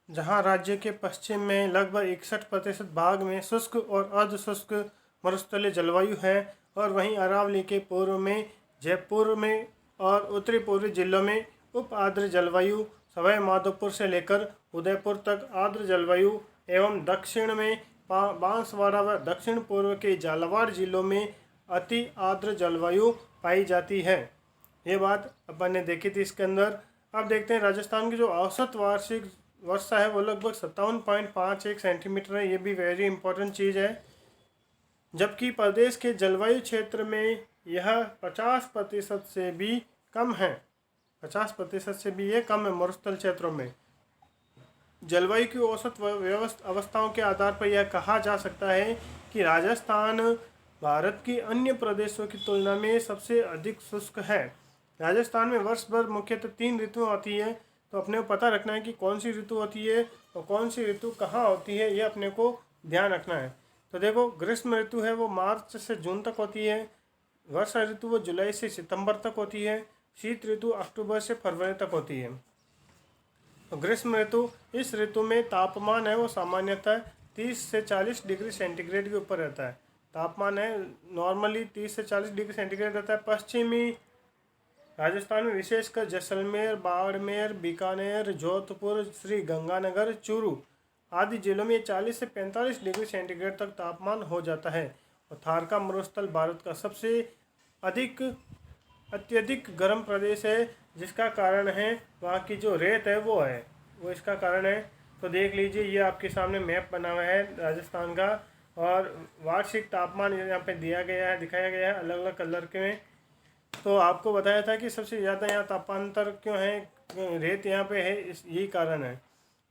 जहां राज्य के पश्चिम में लगभग 61% भाग में शुष्क और अर्ध शुष्क मरुस्थलीय जलवायु है, और वहीं अरावली के पूर्व में जयपुर में और उत्तरी पूर्वी जिलों में उप आर्द्र जलवायु, सवाई माधोपुर से लेकर उदयपुर तक आर्द्र जलवायु एवं दक्षिण में बांसवाड़ा व दक्षिण पूर्व के झालावाड़ जिलों में अति आर्द्र जलवायु पाई जाती है। ये बात अपन ने देखी थी इसके अंदर। अब देखते हैं राजस्थान की जो औसत वार्षिक वर्षा है वो लगभग 57.51 सेंटीमीटर है। ये भी वेरी इंपॉर्टेंट चीज़ है। जबकि प्रदेश के जलवायु क्षेत्र में यह 50% से भी कम है। 50% से भी ये कम है मरुस्थल क्षेत्रों में। जलवायु की औसत अवस्थाओं के आधार पर यह कहा जा सकता है कि राजस्थान भारत के अन्य प्रदेशों की तुलना में सबसे अधिक शुष्क है। राजस्थान में वर्ष भर मुख्यतः 3 ऋतुएं होती है, तो अपने को पता रखना है कि कौन सी ऋतु होती है और कौन सी ऋतु कहाँ होती है, ये अपने को ध्यान रखना है। तो देखो, ग्रीष्म ऋतु है वो मार्च से जून तक होती है। वर्षा ऋतु वो जुलाई से सितंबर तक होती है। शीत ऋतु अक्टूबर से फरवरी तक होती है। तो ग्रीष्म ऋतु, इस ऋतु में तापमान है वो सामान्यतः 30 से 40 डिग्री सेंटीग्रेड के ऊपर रहता है। तापमान है नॉर्मली 30 से 40 डिग्री सेंटीग्रेड रहता है। पश्चिमी राजस्थान में विशेषकर जैसलमेर, बाड़मेर, बीकानेर, जोधपुर, श्री गंगानगर, चूरू आदि जिलों में 40 से 45 डिग्री सेंटीग्रेड तक तापमान हो जाता है। और थार का मरुस्थल भारत का सबसे अत्यधिक गर्म प्रदेश है, जिसका कारण है वहाँ की जो रेत है वो इसका कारण है। तो देख लीजिए, ये आपके सामने मैप बना हुआ है राजस्थान का, और वार्षिक तापमान यहाँ पे दिखाया गया है अलग अलग कलर के में। तो आपको बताया था कि सबसे ज़्यादा यहाँ तापांतर क्यों है, रेत यहाँ पे है, यही कारण है।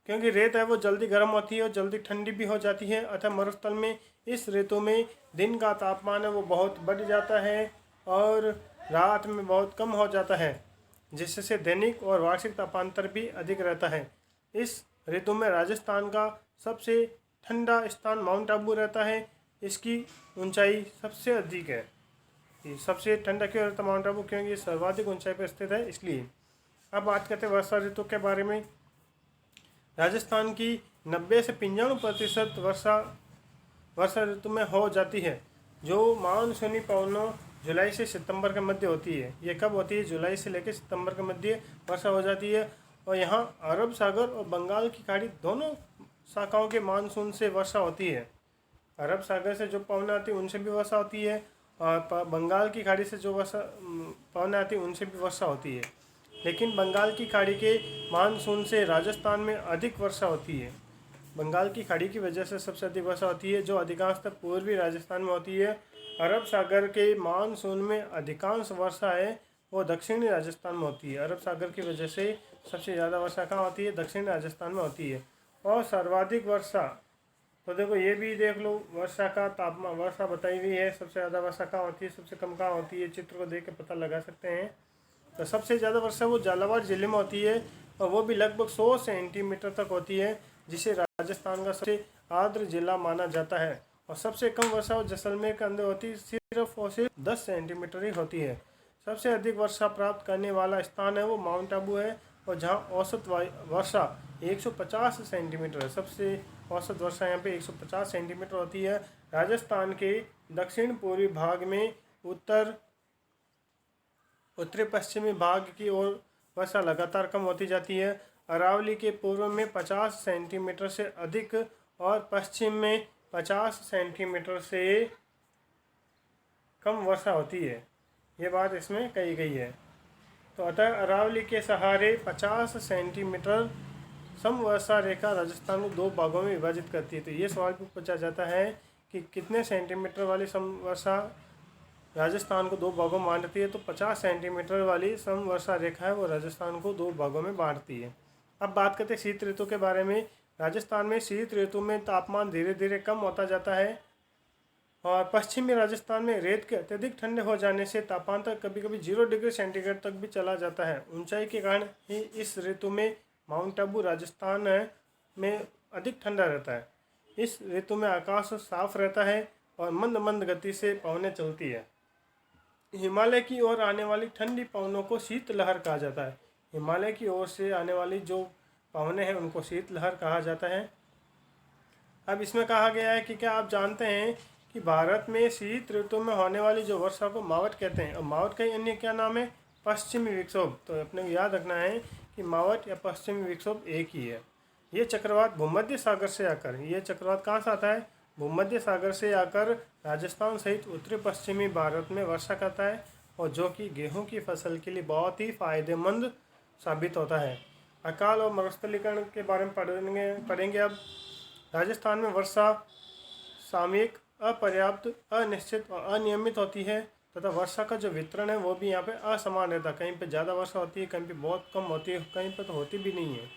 क्योंकि रेत है वो जल्दी गर्म होती है और जल्दी ठंडी भी हो जाती है। अतः मरुस्थल में इस ऋतु में दिन का तापमान है वो बहुत बढ़ जाता है और रात में बहुत कम हो जाता है, जिससे दैनिक और वार्षिक तापांतर भी अधिक रहता है। इस ऋतु में राजस्थान का सबसे ठंडा स्थान माउंट आबू रहता है। इसकी ऊंचाई सबसे अधिक है। सबसे ठंडा क्यों रहता है माउंट आबू? क्योंकि ये सर्वाधिक ऊंचाई पर स्थित है, इसलिए। अब बात करते हैं वर्षा ऋतु के बारे में। राजस्थान की 90 से 95% वर्षा ऋतु में हो जाती है, जो मानसूनी पवनों जुलाई से सितंबर के मध्य होती है। ये कब होती है? जुलाई से लेकर सितंबर के मध्य वर्षा हो जाती है। और यहाँ अरब सागर और बंगाल की खाड़ी दोनों शाखाओं के मानसून से वर्षा होती है। अरब सागर से जो पवनें आती है उनसे भी वर्षा होती है, और बंगाल की खाड़ी से जो पवनें आती है उनसे भी वर्षा होती है। लेकिन बंगाल की खाड़ी के मानसून से राजस्थान में अधिक वर्षा होती है। बंगाल की खाड़ी की वजह से सबसे अधिक वर्षा होती है, जो अधिकांशतः पूर्वी राजस्थान में होती है। अरब सागर के मानसून में अधिकांश वर्षा है वो दक्षिणी राजस्थान में होती है। अरब सागर की वजह से सबसे ज़्यादा वर्षा कहाँ होती है? दक्षिणी राजस्थान में होती है। और सर्वाधिक वर्षा, तो देखो ये भी देख लो, वर्षा का तापमान, वर्षा बताई हुई है। सबसे ज़्यादा वर्षा कहाँ होती है, सबसे कम कहाँ होती है, चित्र को देख के पता लगा सकते हैं। तो सबसे ज़्यादा वर्षा वो झालावाड़ ज़िले में होती है, और वो भी लगभग 100 सेंटीमीटर तक होती है, जिसे राजस्थान का सबसे आर्द्र जिला माना जाता है। और सबसे कम वर्षा वो जैसलमेर के अंदर होती है, सिर्फ और सिर्फ 10 सेंटीमीटर ही होती है। सबसे अधिक वर्षा प्राप्त करने वाला स्थान है वो माउंट आबू है, और जहाँ औसत वर्षा 150 सेंटीमीटर है। सबसे औसत वर्षा यहाँ पे 150 सेंटीमीटर होती है। राजस्थान के दक्षिण पूर्वी भाग में उत्तरी पश्चिमी भाग की ओर वर्षा लगातार कम होती जाती है। अरावली के पूर्व में 50 सेंटीमीटर से अधिक और पश्चिम में 50 सेंटीमीटर से कम वर्षा होती है। ये बात इसमें कही गई है। तो अतः अरावली के सहारे 50 सेंटीमीटर समवर्षा रेखा राजस्थान को 2 भागों में विभाजित करती है। तो ये सवाल भी पूछा जाता है कि कितने सेंटीमीटर वाली समवर्षा राजस्थान को 2 भागों में बांटती है। तो 50 सेंटीमीटर वाली समवर्षा रेखा है वो राजस्थान को 2 भागों में बांटती है। अब बात करते हैं शीत ऋतु के बारे में। राजस्थान में शीत ऋतु में तापमान धीरे धीरे कम होता जाता है, और पश्चिमी राजस्थान में रेत के अत्यधिक ठंडे हो जाने से तापमान तक कभी कभी 0 डिग्री सेंटीग्रेड तक भी चला जाता है। ऊंचाई के कारण ही इस ऋतु में माउंट आबू राजस्थान में अधिक ठंडा रहता है। इस ऋतु में आकाश साफ रहता है और मंद मंद गति से पवनें चलती है। हिमालय की ओर आने वाली ठंडी पवनों को शीतलहर कहा जाता है। हिमालय की ओर से आने वाली जो पवनें हैं उनको शीतलहर कहा जाता है। अब इसमें कहा गया है कि क्या आप जानते हैं कि भारत में शीत ऋतु में होने वाली जो वर्षा को मावट कहते हैं, और मावट का अन्य क्या नाम है, पश्चिमी विक्षोभ। तो अपने को याद रखना है कि मावट या पश्चिमी विक्षोभ एक ही है। ये चक्रवात भूमध्य सागर से आकर, ये चक्रवात कहाँ से आता है, भूमध्य सागर से आकर राजस्थान सहित उत्तरी पश्चिमी भारत में वर्षा करता है, और जो कि गेहूं की फसल के लिए बहुत ही फायदेमंद साबित होता है। अकाल और मरुस्थलीकरण के बारे में पढ़ेंगे अब। राजस्थान में वर्षा सामयिक, अपर्याप्त, अनिश्चित और अनियमित होती है तथा वर्षा का जो वितरण है वो भी यहाँ पे असमान रहता है। कहीं पे ज़्यादा वर्षा होती है, कहीं पे बहुत कम होती है, कहीं पे तो होती भी नहीं है।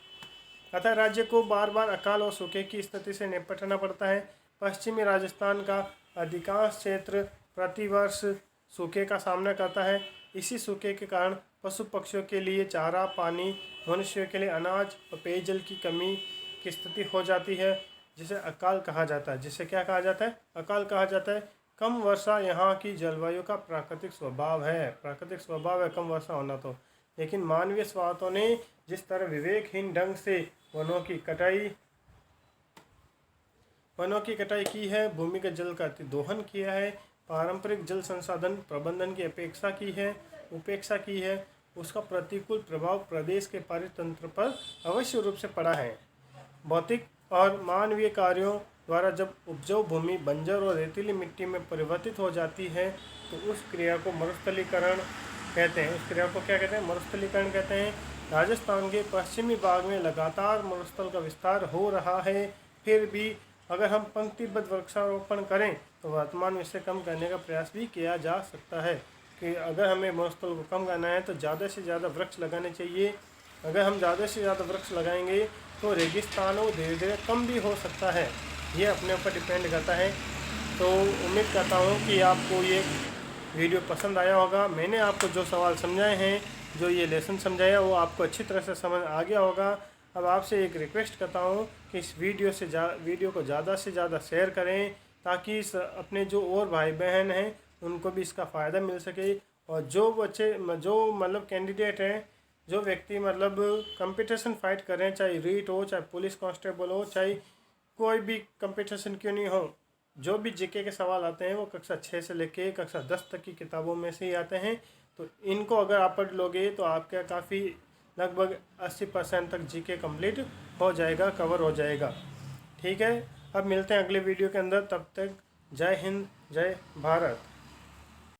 अतः राज्य को बार बार अकाल और सूखे की स्थिति से निपटना पड़ता है। पश्चिमी राजस्थान का अधिकांश क्षेत्र प्रतिवर्ष सूखे का सामना करता है। इसी सूखे के कारण पशु पक्षियों के लिए चारा, पानी, मनुष्यों के लिए अनाज और पेयजल की कमी की स्थिति हो जाती है, जिसे अकाल कहा जाता है। जिसे क्या कहा जाता है, अकाल कहा जाता है। कम वर्षा यहाँ की जलवायु का प्राकृतिक स्वभाव है, प्राकृतिक स्वभाव है कम वर्षा होना तो। लेकिन मानवीय स्वार्थों ने जिस तरह विवेकहीन ढंग से वनों की कटाई की है, भूमिगत जल का अतिदोहन किया है, पारंपरिक जल संसाधन प्रबंधन की उपेक्षा की है, उसका प्रतिकूल प्रभाव प्रदेश के पारितंत्र पर अवश्य रूप से पड़ा है। भौतिक और मानवीय कार्यों द्वारा जब उपजाऊ भूमि बंजर और रेतीली मिट्टी में परिवर्तित हो जाती है तो उस क्रिया को मरुस्थलीकरण कहते हैं। उस क्रिया को क्या कहते हैं, मरुस्थलीकरण कहते हैं। राजस्थान के पश्चिमी भाग में लगातार मरुस्थल का विस्तार हो रहा है, फिर भी अगर हम पंक्तिबद्ध वृक्षारोपण करें तो वर्तमान में इसे कम करने का प्रयास भी किया जा सकता है। कि अगर हमें मरुस्थल को कम करना है तो ज़्यादा से ज़्यादा वृक्ष लगाने चाहिए। अगर हम ज़्यादा से ज़्यादा वृक्ष लगाएंगे तो रेगिस्तानों धीरे धीरे कम भी हो सकता है। ये अपने ऊपर डिपेंड करता है। तो उम्मीद करता हूँ कि आपको ये वीडियो पसंद आया होगा। मैंने आपको जो सवाल समझाए हैं, जो ये लेसन समझाया, वो आपको अच्छी तरह से समझ आ गया होगा। अब आपसे एक रिक्वेस्ट करता हूँ कि इस वीडियो को ज़्यादा से ज़्यादा शेयर करें, ताकि अपने जो और भाई बहन हैं उनको भी इसका फ़ायदा मिल सके। और जो मतलब कैंडिडेट हैं, जो व्यक्ति मतलब कंपटीशन फाइट कर रहे हैं, चाहे रीट हो, चाहे पुलिस कांस्टेबल हो, चाहे कोई भी कंपटीशन क्यों नहीं हो, जो भी जीके के सवाल आते हैं वो कक्षा 6 से लेके कक्षा 10 तक की किताबों में से ही आते हैं। तो इनको अगर आप पढ़ लोगे तो आपका काफ़ी लगभग 80% तक जीके कंप्लीट हो जाएगा, कवर हो जाएगा। ठीक है, अब मिलते हैं अगले वीडियो के अंदर। तब तक जय हिंद, जय भारत।